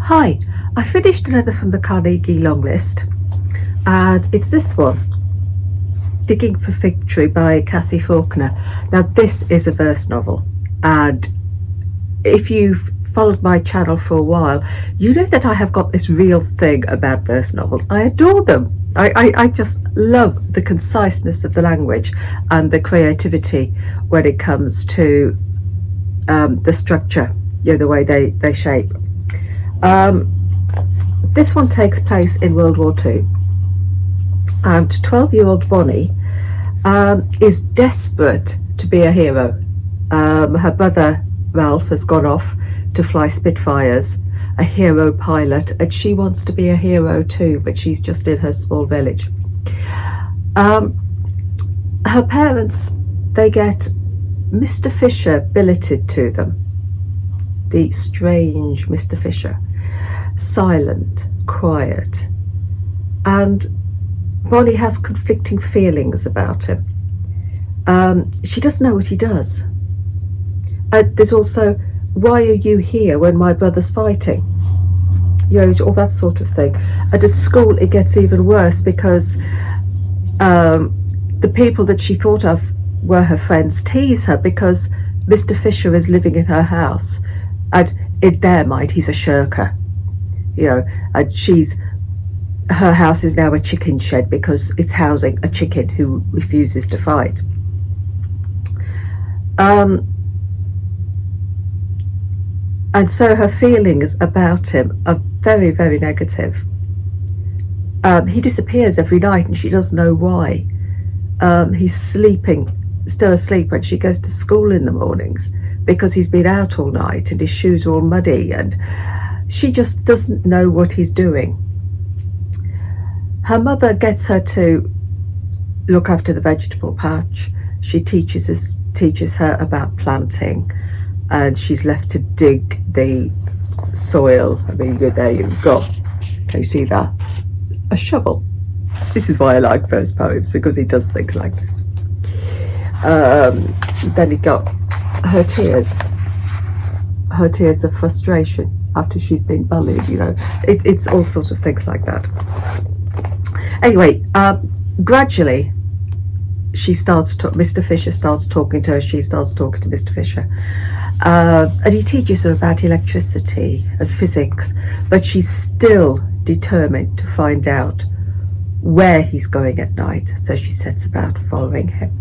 Hi, I finished another from the Carnegie long list, and it's this one, Digging for Victory by Cathy Faulkner. Now this is a verse novel, and if you've followed my channel for a while, you know that I have got this real thing about verse novels. I adore them. I just love the conciseness of the language and the creativity when it comes to the structure, the way they shape. This one takes place in World War II, and 12-year-old Bonnie is desperate to be a hero. Her brother Ralph has gone off to fly Spitfires, a hero pilot, and she wants to be a hero too, but she's just in her small village. Her parents, they get Mr. Fisher billeted to them, the strange Mr. Fisher, silent, quiet, and Bonnie has conflicting feelings about him. She doesn't know what he does. There's also, why are you here when my brother's fighting? All that sort of thing. And at school it gets even worse because the people that she thought of were her friends tease her because Mr. Fisher is living in her house, and in their mind he's a shirker, and her house is now a chicken shed because it's housing a chicken who refuses to fight. And so her feelings about him are very, very negative. He disappears every night and she doesn't know why. He's still asleep when she goes to school in the mornings because he's been out all night and his shoes are all muddy, and she just doesn't know what he's doing. Her mother gets her to look after the vegetable patch. She teaches her about planting, and she's left to dig the soil. I mean, there you've got, can you see that? A shovel. This is why I like verse poems, because he does things like this. Then you got her tears of frustration after she's been bullied, it's all sorts of things like that. Anyway, gradually Mr. Fisher starts talking to her, she starts talking to Mr. Fisher, and he teaches her about electricity and physics, but she's still determined to find out where he's going at night, so she sets about following him,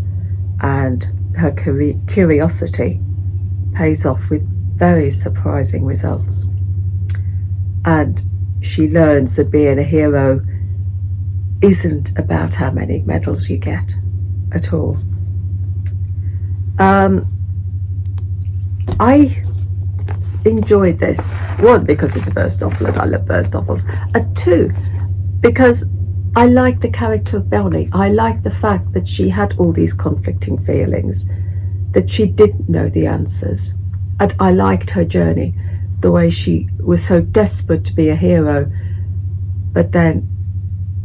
and her curiosity pays off with very surprising results, and she learns that being a hero isn't about how many medals you get at all. I enjoyed this, one, because it's a verse novel and I love verse novels, and two, because I like the character of Bonnie. I like the fact that she had all these conflicting feelings, that she didn't know the answers, and I liked her journey, the way she was so desperate to be a hero, but then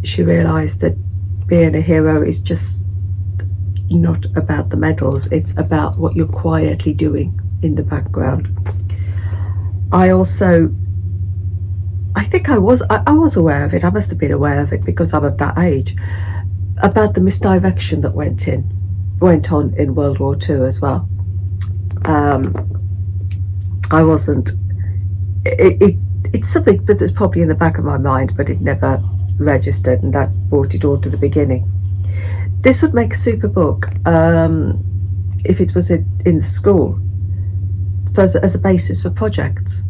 she realised that being a hero is just not about the medals, it's about what you're quietly doing in the background. I think I was aware of it, I must have been aware of it because I'm of that age, about the misdirection that went on in World War II as well. I wasn't, it's something that is probably in the back of my mind, but it never registered, and that brought it all to the beginning. This would make a super book if it was in school as a basis for projects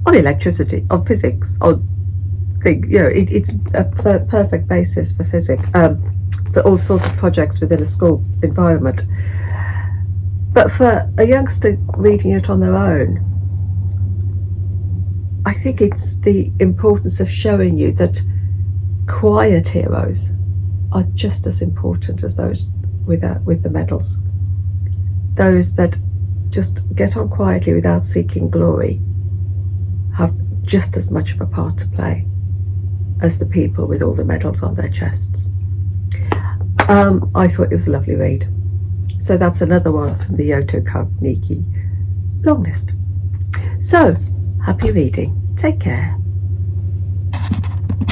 on electricity, on physics, on it's a perfect basis for physics, for all sorts of projects within a school environment. But for a youngster reading it on their own, I think it's the importance of showing you that quiet heroes are just as important as those with the medals. Those that just get on quietly without seeking glory have just as much of a part to play as the people with all the medals on their chests. I thought it was a lovely read. So that's another one from the Yoto Carnegie long list. So happy reading. Take care.